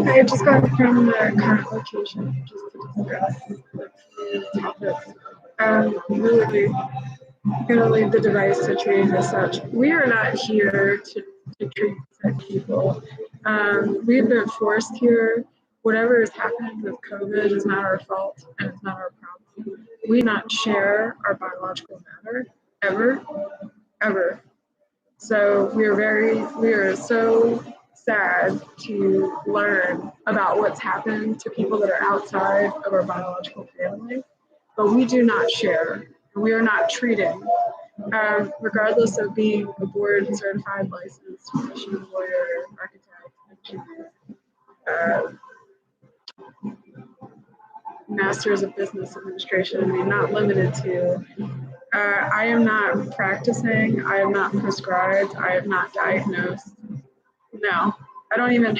I just got from the current location just to discuss the topics. Really gonna leave the device situated as such. We are not here to treat sick people. We've been forced here. Whatever is happening with COVID is not our fault and it's not our problem. We not share our biological matter ever. So we are so sad to learn about what's happened to people that are outside of our biological family, but we do not share. We are not treating, regardless of being a board certified licensed physician, lawyer, architect, engineer, masters of business administration. I mean, not limited to. I am not practicing. I am not prescribed. I am not diagnosed. No, I don't even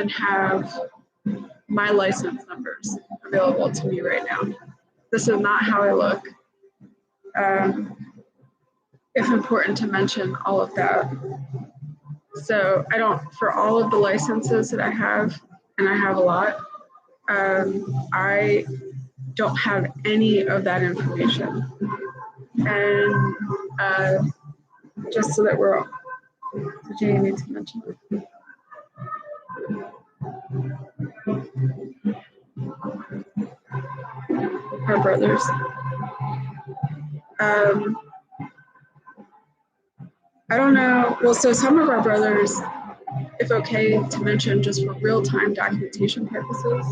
have my license numbers available to me right now. This is not how I look. If important to mention all of that. So for all of the licenses that I have, and I have a lot, I don't have any of that information. And just so that we're all, did you need to mention it? Our brothers. I don't know. Well, so some of our brothers, if okay to mention just for real-time documentation purposes,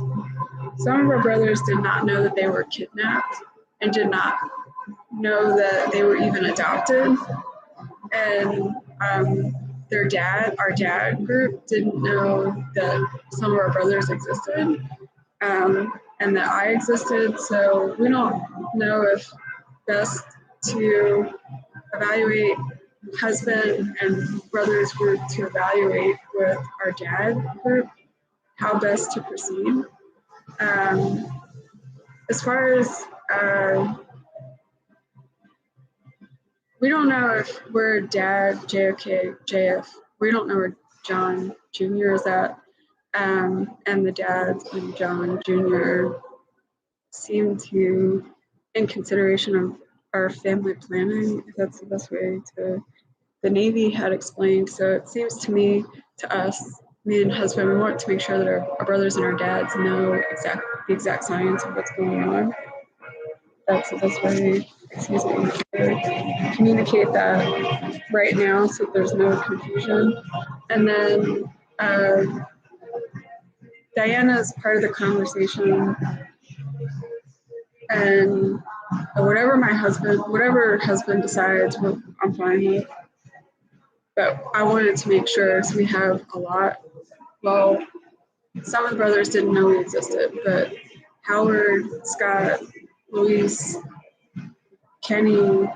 some of our brothers did not know that they were kidnapped and did not know that they were even adopted. And our dad group didn't know that some of our brothers existed and that I existed. So we don't know if best to evaluate husband and brothers group to evaluate with our dad group how best to proceed. As far as we don't know if we're dad, JFK, JF. We don't know where John Jr. is at. And the dads and John Jr. seem to, in consideration of our family planning, if that's the best way to, the Navy had explained. So it seems to me, to us, me and husband, we want to make sure that our brothers and our dads know the exact science of what's going on. That's the best way, excuse me, to communicate that right now so there's no confusion. And then Diana is part of the conversation, and whatever husband decides, I'm fine with. But I wanted to make sure, so we have a lot. Well, some of the brothers didn't know we existed, but Howard, Scott, Luis, Kenny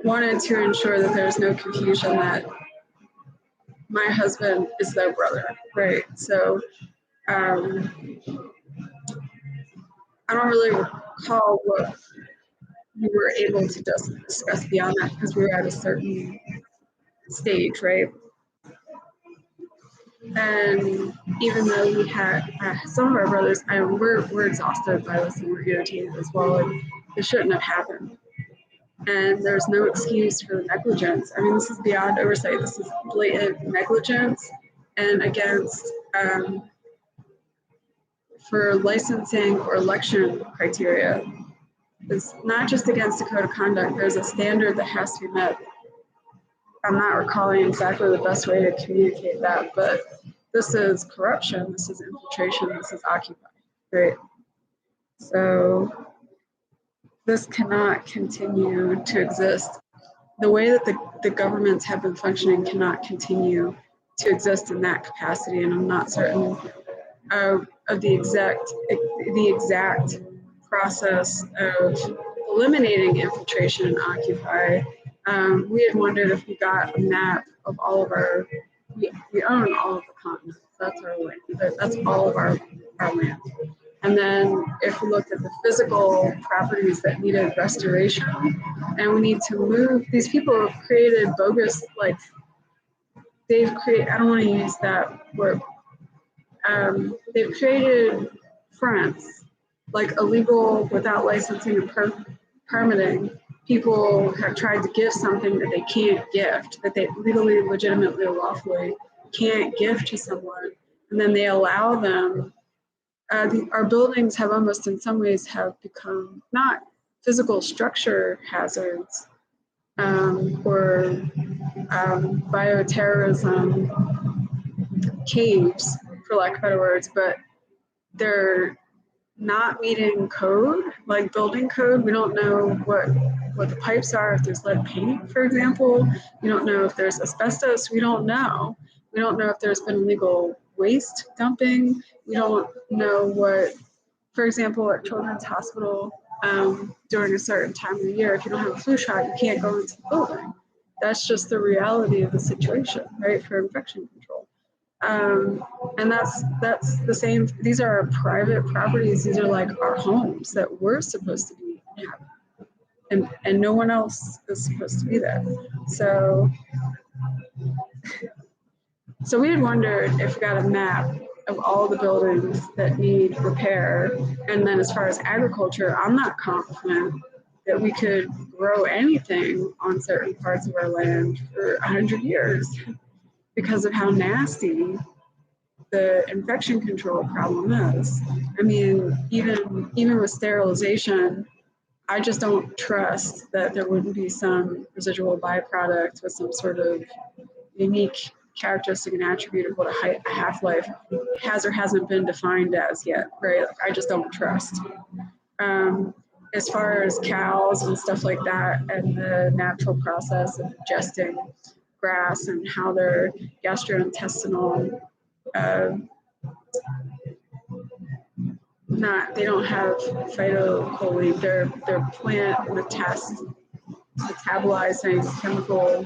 wanted to ensure that there's no confusion that my husband is their brother, right? So I don't really recall what we were able to just discuss beyond that because we were at a certain stage, right? And even though we had some of our brothers, we're exhausted by this and we're irritated as well. And it shouldn't have happened. And there's no excuse for the negligence. I mean, this is beyond oversight. This is blatant negligence and against for licensing or election criteria. It's not just against the code of conduct. There's a standard that has to be met. I'm not recalling exactly the best way to communicate that, but this is corruption, this is infiltration, this is Occupy, right? So this cannot continue to exist. The way that the governments have been functioning cannot continue to exist in that capacity, and I'm not certain of the exact process of eliminating infiltration and Occupy. We had wondered if we got a map of all of we own all of the continents. That's our land. That's all of our land. And then if we looked at the physical properties that needed restoration, and we need to move, these people have created bogus, like they've created, I don't want to use that word, they've created fronts, like illegal, without licensing and permitting. People have tried to give something that they can't gift, that they legally, legitimately, lawfully can't give to someone, and then they allow them. Our buildings have almost, in some ways, have become not physical structure hazards or bioterrorism caves, for lack of better words, but they're not meeting code, like building code. We don't know what the pipes are, if there's lead paint, for example. We don't know if there's asbestos. We don't know. We don't know if there's been illegal waste dumping. We don't know what, for example, at Children's Hospital, during a certain time of the year, if you don't have a flu shot, you can't go into the building. That's just the reality of the situation, right, for infection control. And that's the same. These are our private properties. These are like our homes that we're supposed to be having, and no one else is supposed to be there. So we had wondered if we got a map of all the buildings that need repair, and then as far as agriculture, I'm not confident that we could grow anything on certain parts of our land for 100 years because of how nasty the infection control problem is. I mean, even with sterilization, I just don't trust that there wouldn't be some residual byproduct with some sort of unique characteristic and attribute of what a half-life has or hasn't been defined as yet, right? Like, I just don't trust. As far as cows and stuff like that, and the natural process of digesting grass and how their gastrointestinal they don't have phytocholine, their plant metabolizing chemical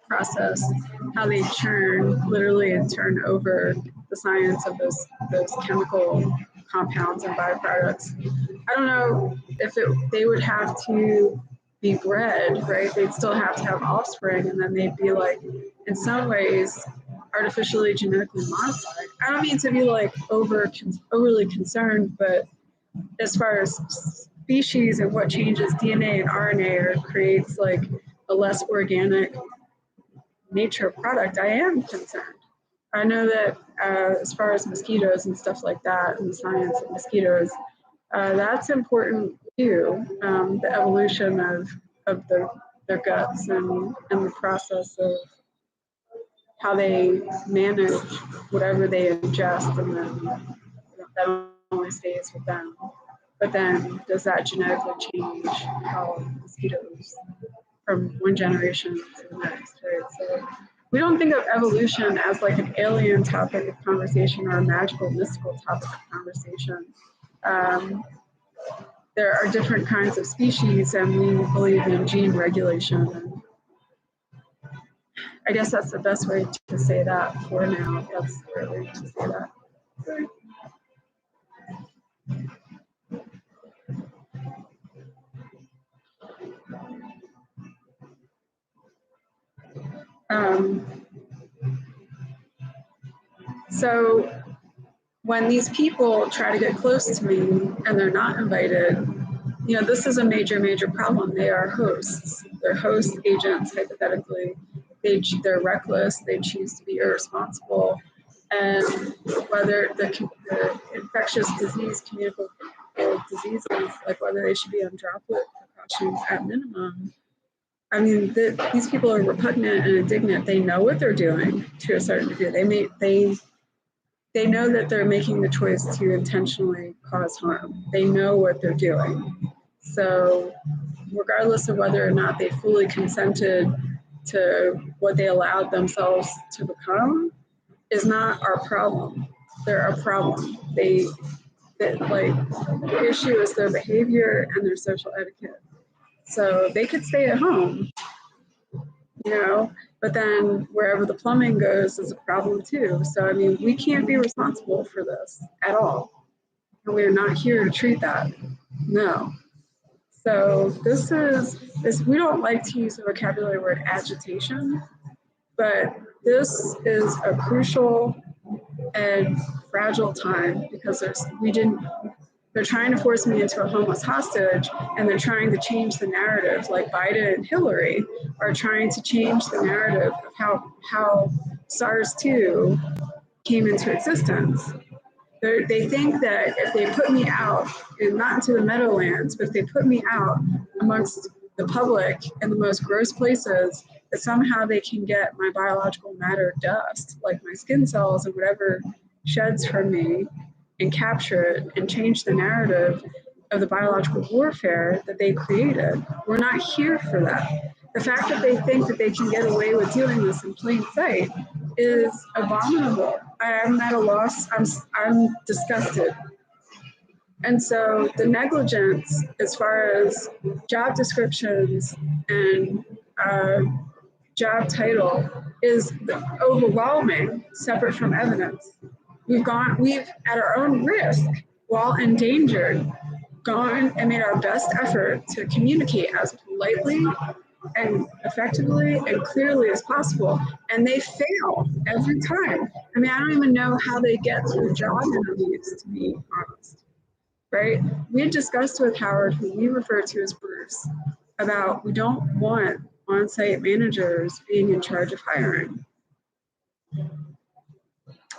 process, how they churn literally and turn over the science of those chemical compounds and byproducts. I don't know if they would have to be bred, right? They'd still have to have offspring, and then they'd be like, in some ways, artificially genetically modified. I don't mean to be like overly concerned, but as far as species and what changes DNA and RNA or creates like a less organic nature product, I am concerned. I know that as far as mosquitoes and stuff like that, and the science of mosquitoes, that's important too. The evolution of their guts and the process of how they manage whatever they ingest, and then that only stays with them. But then, does that genetically change how mosquitoes from one generation to the next, right? So we don't think of evolution as like an alien topic of conversation or a magical, mystical topic of conversation. There are different kinds of species, and we believe in gene regulation. And I guess that's the best way to say that for now. That's the right way to say that. So when these people try to get close to me and they're not invited, this is a major, major problem. They are hosts. They're host agents, hypothetically. They're reckless. They choose to be irresponsible. And whether the infectious disease, communicable diseases, like whether they should be on droplet precautions at minimum, I mean, these people are repugnant and indignant. They know what they're doing to a certain degree. They know that they're making the choice to intentionally cause harm. They know what they're doing. So regardless of whether or not they fully consented to what they allowed themselves to become is not our problem. They're our problem. The issue is their behavior and their social etiquette. So they could stay at home, but then wherever the plumbing goes is a problem too. So, I mean, we can't be responsible for this at all. and we are not here to treat that. No. So we don't like to use the vocabulary word agitation, but this is a crucial and fragile time because they're trying to force me into a homeless hostage, and they're trying to change the narrative, like Biden and Hillary are trying to change the narrative of how SARS-2 came into existence. They think that if they put me out, and not into the Meadowlands, but if they put me out amongst the public in the most gross places, that somehow they can get my biological matter dust, like my skin cells and whatever sheds from me, and capture it and change the narrative of the biological warfare that they created. We're not here for that. The fact that they think that they can get away with doing this in plain sight is abominable. I'm at a loss. I'm disgusted. And so the negligence as far as job descriptions and job title is overwhelming, separate from evidence. We've at our own risk, while endangered, gone and made our best effort to communicate as politely and effectively and clearly as possible, and they fail every time. I mean, I don't even know how they get through job interviews, to be honest, right? We had discussed with Howard, who we refer to as Bruce, about we don't want on-site managers being in charge of hiring.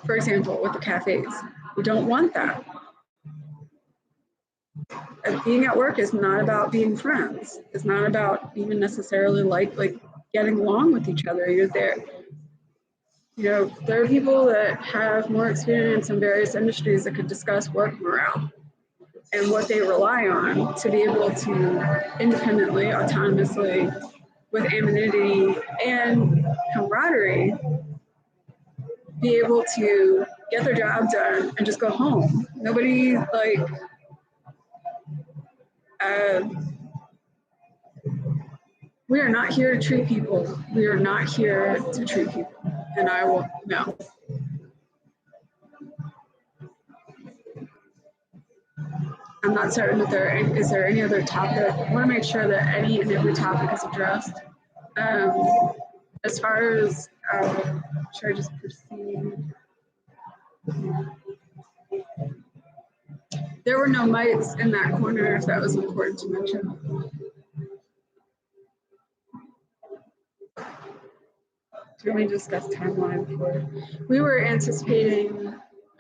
For example, with the cafes, we don't want that. Being at work is not about being friends. It's not about even necessarily like getting along with each other. You're there. There are people that have more experience in various industries that could discuss work morale and what they rely on to be able to independently, autonomously, with anonymity and camaraderie, be able to get their job done and just go home. Nobody we are not here to treat people. We are not here to treat people. And I will, no. I'm not certain that is there any other topic. I want to make sure that any and every topic is addressed. As far as, should I just proceed? There were no mites in that corner, if that was important to mention. Can we discuss timeline for? We were anticipating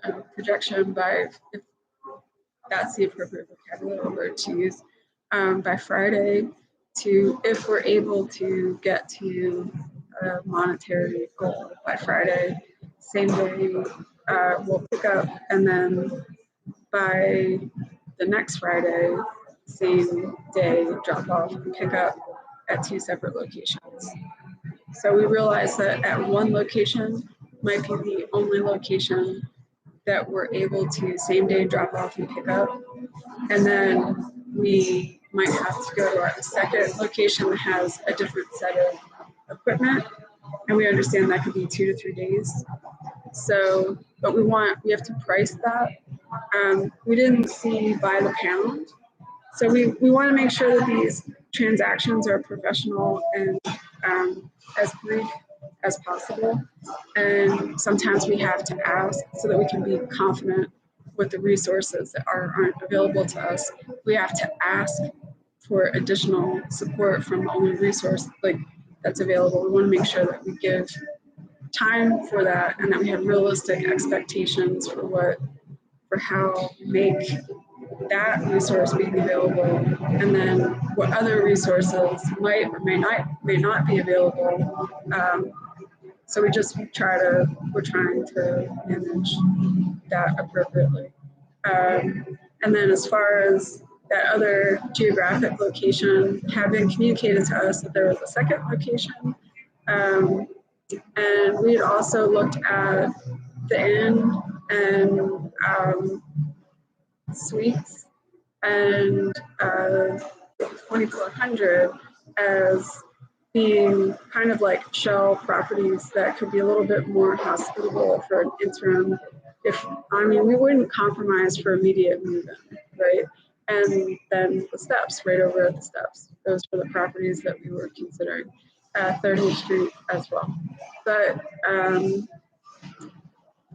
a projection by, if that's the appropriate vocabulary word to use, by Friday, if we're able to get to a monetary goal by Friday. Same day, we'll pick up, and then by the next Friday, same day, drop off and pick up at 2 separate locations. So we realized that at one location might be the only location that we're able to same day drop off and pick up. And then we might have to go to our second location that has a different set of equipment. And we understand that could be 2 to 3 days. So, but we have to price that. We didn't see by the pound. So we want to make sure that these transactions are professional and as brief as possible. And sometimes we have to ask so that we can be confident with the resources that aren't available to us. We have to ask for additional support from the only resource that's available. We want to make sure that we give time for that and that we have realistic expectations for how we make that resource being available, and then what other resources might or may not be available. So we're trying to manage that appropriately. And then as far as that other geographic location, have been communicated to us that there was a second location. And we had also looked at the inn and suites and 2400 as being kind of like shell properties that could be a little bit more hospitable for an interim I mean, we wouldn't compromise for immediate move-in, right? And then the steps, right over at the steps, those were the properties that we were considering. 30th Street as well. But, and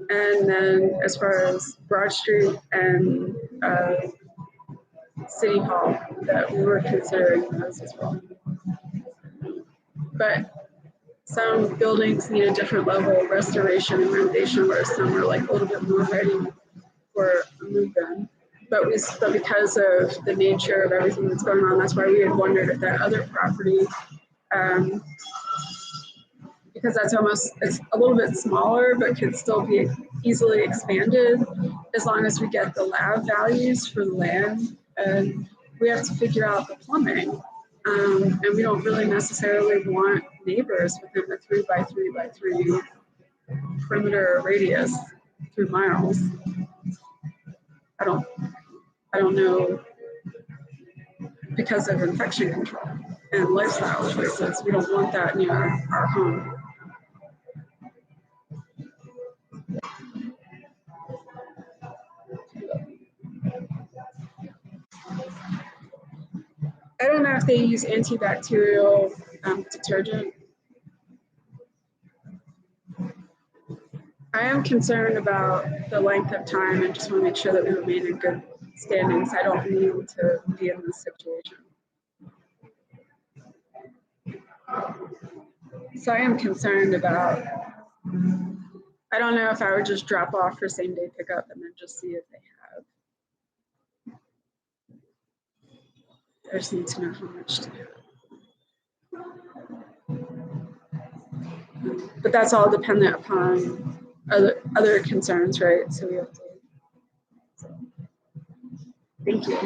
then as far as Broad Street and City Hall, that we were considering those as well. But some buildings need a different level of restoration and renovation, whereas some are like a little bit more ready for a move-in. But because of the nature of everything that's going on, that's why we had wondered if that other property, because it's a little bit smaller, but could still be easily expanded as long as we get the lab values for the land. And we have to figure out the plumbing. And we don't really necessarily want neighbors within the 3 by 3 by 3 perimeter radius 3 miles. I don't know, because of infection control and lifestyle choices, we don't want that near our home. I don't know if they use antibacterial detergent. I am concerned about the length of time and just want to make sure that we remain in good standings. I don't need to be in this situation. So I am concerned about, I don't know if I would just drop off for same day pickup and then just see if they have. I just need to know how much to do. But that's all dependent upon other concerns, right? So we have to. So, thank you.